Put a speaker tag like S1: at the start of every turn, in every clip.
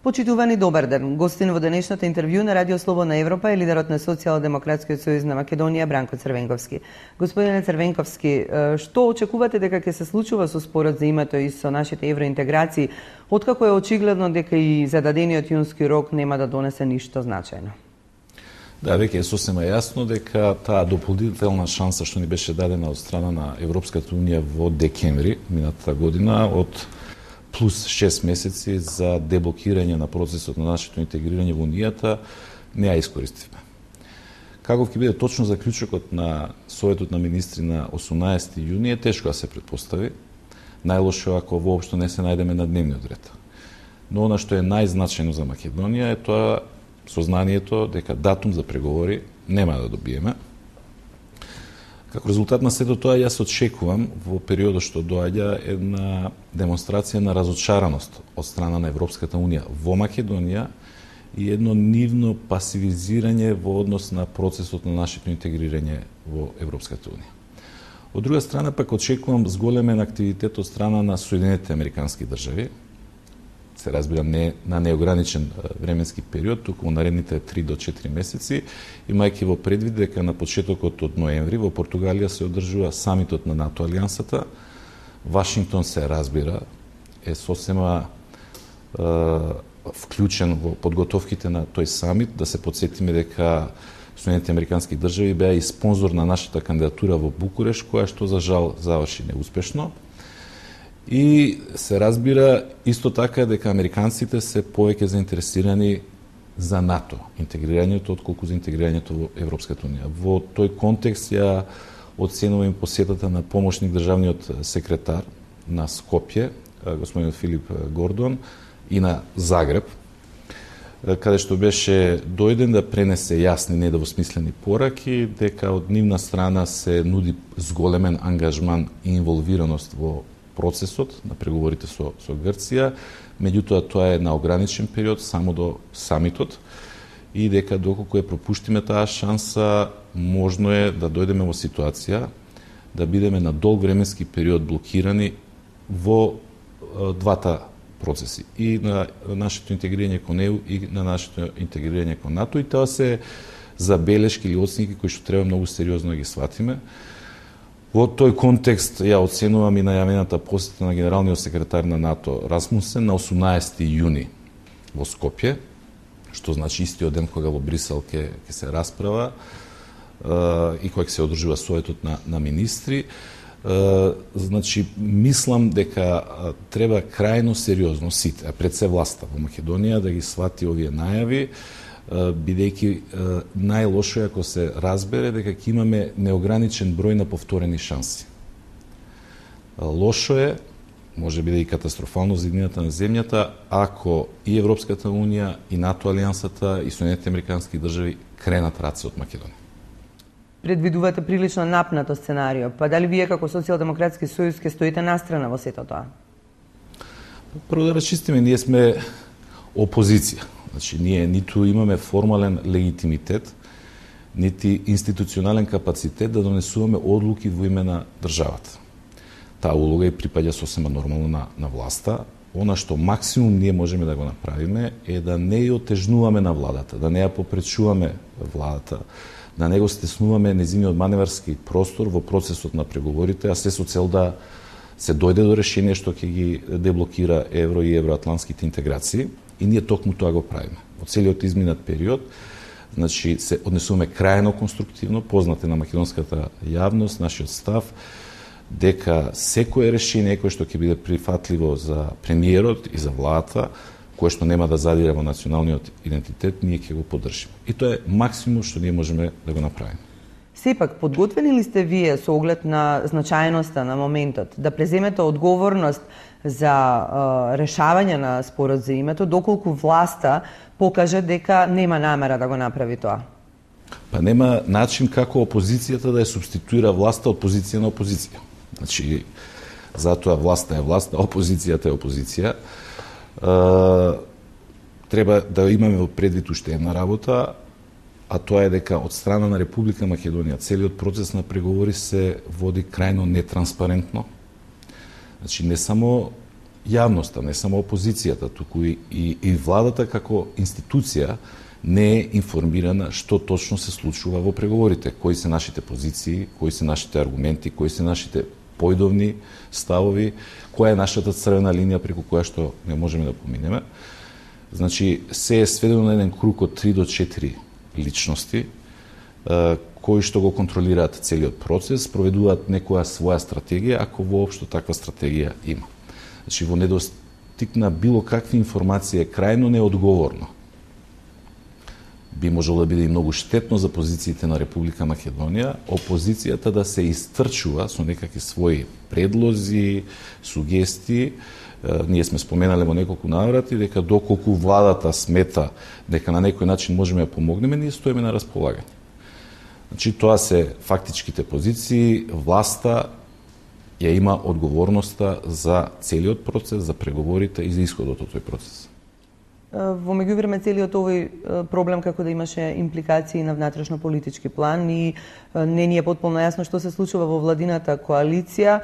S1: Почитувани, добар ден. Гостин во денешното интервју на Радио Слободна Европа е лидерот на Социјалдемократскиот сојуз на Македонија Бранко Црвенковски. Господине Црвенковски, што очекувате дека ќе се случува со спорот за името и со нашите евроинтеграции, откако е очигледно дека и зададениот јунски рок нема да донесе ништо значајно?
S2: Да, веќе е сосема јасно дека таа дополнителна шанса што ни беше дадена од страна на Европската унија во декември минатата година од плюс 6 месеци за деблокирање на процесот на нашето интегрирање во Унијата, не ја искористивме. Каков ќе биде точно заклучокот на Советот на министри на 18 јуни е тешко да се претпостави. Најлошо ако воопшто не се најдеме на дневниот ред. Но она што е најзначајно за Македонија е тоа сознанието дека датум за преговори нема да добиеме. Како резултат на сето тоа, јас очекувам во периодот што доаѓа една демонстрација на разочараност од страна на Европската унија во Македонија и едно нивно пасивизирање во однос на процесот на нашето интегрирање во Европската унија. Од друга страна пак очекувам зголемен активитет од страна на Соединетите Американски држави, се разбира не на неограничен временски период, туку во наредните 3 до 4 месеци, имајќи во предвид дека на почетокот од ноември во Португалија се одржува самитот на НАТО алијансата. Вашингтон се разбира е сосема вклучен во подготовките на тој самит. Да се подсетиме дека Соединетите Американски држави беа и спонзор на нашата кандидатура во Букуреш, која што за жал заврши неуспешно. И се разбира исто така дека американците се повеќе заинтересирани за НАТО, интегрирањето, отколку за интегрирањето во Европската унија. Во тој контекст ја оценувам посетата на помошник државниот секретар на Скопје, господин Филип Гордон, и на Загреб, каде што беше дојден да пренесе јасни, недовосмислени пораки, дека од нивна страна се нуди зголемен ангажман и инволвираност во процесот на преговорите со Грција, меѓутоа тоа е на ограничен период, само до самитот, и дека доколку ја пропуштиме таа шанса, можно е да дојдеме во ситуација да бидеме на долг временски период блокирани во двата процеси, и на нашето интегрирање кон ЕУ и на нашето интегрирање кон НАТО, и тоа се забелешки или оценки кои што треба многу сериозно да ги сватиме. Во тој контекст ја оценувам и најавената посета на генералниот секретар на НАТО Расмусен на 18 јуни во Скопје, што значи истиот ден кога во Брисел ќе се расправа и кога ќе се одржува Советот на министри. Значи, мислам дека треба крајно сериозно сите, а пред се власта во Македонија да ги свати овие најави, бидејќи најлошо е ако се разбере дека ќе имаме неограничен број на повторени шанси. Лошо е, може биде и катастрофално за иднината на земјата, ако и Европската унија, и НАТО алијансата, и Соединетите Американски држави кренат раце од Македонија.
S1: Предвидувате прилично напнато сценарио, па дали вие како Социјалдемократски сојуз ќе стоите настрана во сето тоа?
S2: Прво да рачистиме, ние сме опозиција. Значи, ние ниту имаме формален легитимитет, нити институционален капацитет да донесуваме одлуки во име на државата. Таа улога и припаѓа сосема нормално на власта. Она што максимум ние можеме да го направиме е да не ја отежнуваме на владата, да не ја попречуваме владата, да не го стеснуваме незиниот маневарски простор во процесот на преговорите, а се со цел да се дојде до решение што ќе ги деблокира евро и евроатлантските интеграции. И ние токму тоа го правиме. Во целиот изминат период, значи, се однесуваме крајно конструктивно, познате на македонската јавност, нашиот став, дека секое решение кое што ќе биде прифатливо за премиерот и за владата, кое што нема да задира во националниот идентитет, ние ќе го поддржиме. И тоа е максимум што ние можеме да го направиме.
S1: Сепак, подготвени ли сте вие со оглед на значајноста на моментот да преземете одговорност за решавање на спорот за името, доколку власта покаже дека нема намера да го направи тоа?
S2: Па нема начин како опозицијата да ја субституира власта од позиција на опозиција. Значи, затоа власта е власт, а опозицијата е опозиција. Треба да имаме во предвид уште една работа, а тоа е дека од страна на Република Македонија целиот процес на преговори се води крајно нетранспарентно. Значи, не само јавноста, не само опозицијата, туку и владата како институција не е информирана што точно се случува во преговорите, кои се нашите позиции, кои се нашите аргументи, кои се нашите појдовни ставови, која е нашата црвена линија преку која што не можеме да поминеме. Значи, се е сведено на еден круг од 3 до 4 личности, кои што го контролираат целиот процес, проведуваат некоја своја стратегија, ако воопшто таква стратегија има. Значи, во недостиг на било какви информации е крајно неодговорно. Би можело да биде и многу штетно за позициите на Република Македонија, опозицијата да се истрчува со некакви своји предлози, сугестии. Ние сме споменале во неколку наврати дека доколку владата смета дека на некој начин можеме да помогнеме, ние стоиме на располагање. Значи, тоа се фактичките позиции, власта ја има одговорноста за целиот процес, за преговорите и за исходот од тој процес.
S1: Во меѓувреме целиот овој проблем како да имаше импликации на внатрешно-политички план и не ни е потполно јасно што се случува во владината коалиција.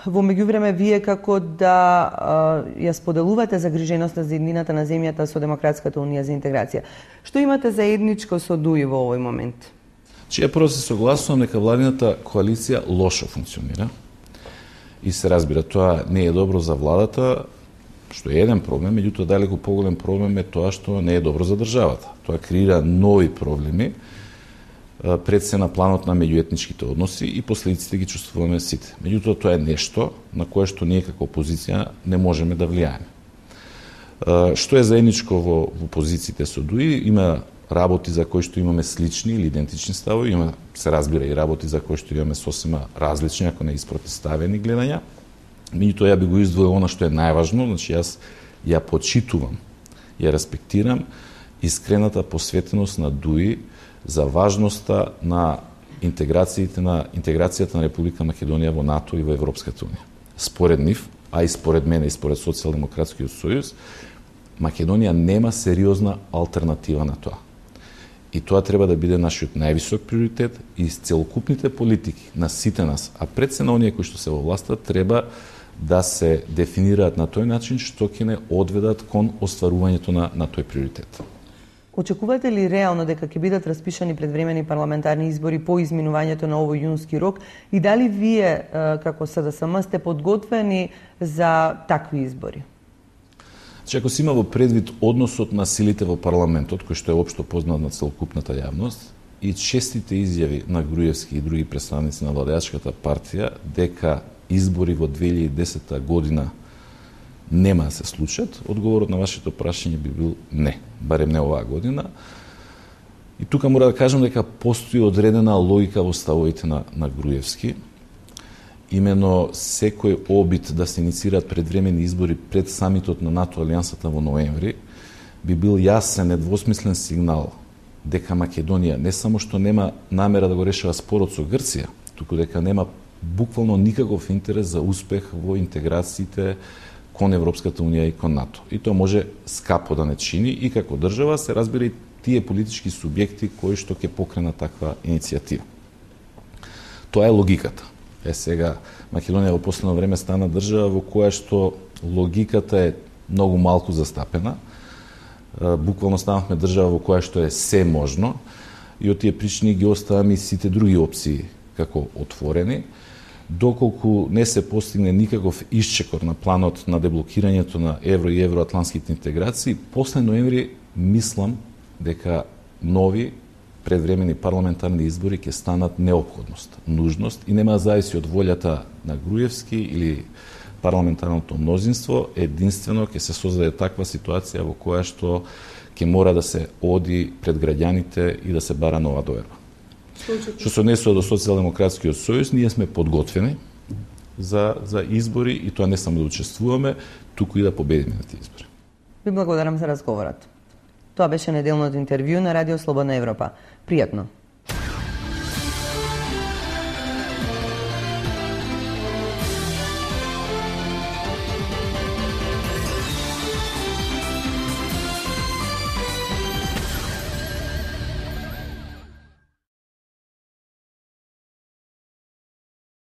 S1: Во меѓувреме вие како да ја споделувате загриженоста за еднината на земјата со Демократската унија за интеграција. Што имате заедничко со ДУИ во овој момент?
S2: Ја прво се согласувам дека владината коалиција лошо функционира и се разбира, тоа не е добро за владата, што е еден проблем, меѓутоа далеку поголем проблем е тоа што не е добро за државата. Тоа креира нови проблеми пред се на планот на меѓуетничките односи и последиците ги чувствуваме сите. Меѓутоа тоа е нешто на кое што ние како опозиција не можеме да влијаеме. Што е заедничко во позициите со ДУИ? Има работи за кои што имаме слични или идентични ставови, има, се разбира, и работи за кои што имаме сосема различни, ако не испротивставени гледања. Меѓутоа ја би го издвоил она што е најважно, значи јас ја почитувам, ја респектирам искрената посветеност на ДУИ за важноста на интеграцијата на Република Македонија во НАТО и во Европската унија. Според нив, а и според мене и според Социјалдемократскиот сојуз, Македонија нема сериозна алтернатива на тоа. И тоа треба да биде нашиот највисок приоритет и целокупните политики на сите нас, а пред се на оние кои што се во власта, треба да се дефинираат на тој начин што ќе не одведат кон остварувањето на тој приоритет.
S1: Очекувате ли реално дека ќе бидат распишани предвремени парламентарни избори по изминувањето на овој јунски рок и дали вие како СДСМ сте подготвени за такви избори?
S2: Че ако се има во предвид односот на силите во парламентот, кој што е општо познат на целокупната јавност, и честите изјави на Груевски и други представници на владеачката партија дека избори во 2010 година нема да се случат, одговорот на вашето прашање би бил не, барем не оваа година. И тука мора да кажам дека постои одредена логика во ставовите на Груевски. Имено секој обид да се инициираат предвремени избори пред самитот на НАТО алијансата во ноември би бил јасен, недвосмислен сигнал дека Македонија не само што нема намера да го решава спорот со Грција, туку дека нема буквално никаков интерес за успех во интеграциите кон Европската унија и кон НАТО. И тоа може скапо да не чини и како држава, се разбира и тие политички субјекти кои што ќе покренат таква иницијатива. Тоа е логиката. Сега, Македонија во последно време стана држава во која што логиката е многу малку застапена. Буквално станавме држава во која што е се можно и од тие причини ги оставаме и сите други опции како отворени. Доколку не се постигне никаков исчекор на планот на деблокирањето на евро и евроатлантските интеграции, после ноември мислам дека нови предвремени парламентарни избори ќе станат неопходност, нужност и нема да зависи од волјата на Груевски или парламентарното мнозинство, единствено ќе се создаде таква ситуација во која што ќе мора да се оди пред граѓаните и да се бара нова доверба. Што се однесува до Социјалдемократскиот сојуз, ние сме подготвени за избори и тоа не само да учествуваме, туку и да победиме на тие избори.
S1: Ви благодарам за разговорот. Тоа беше неделното интервју на Радио Слободна Европа. Пријатно!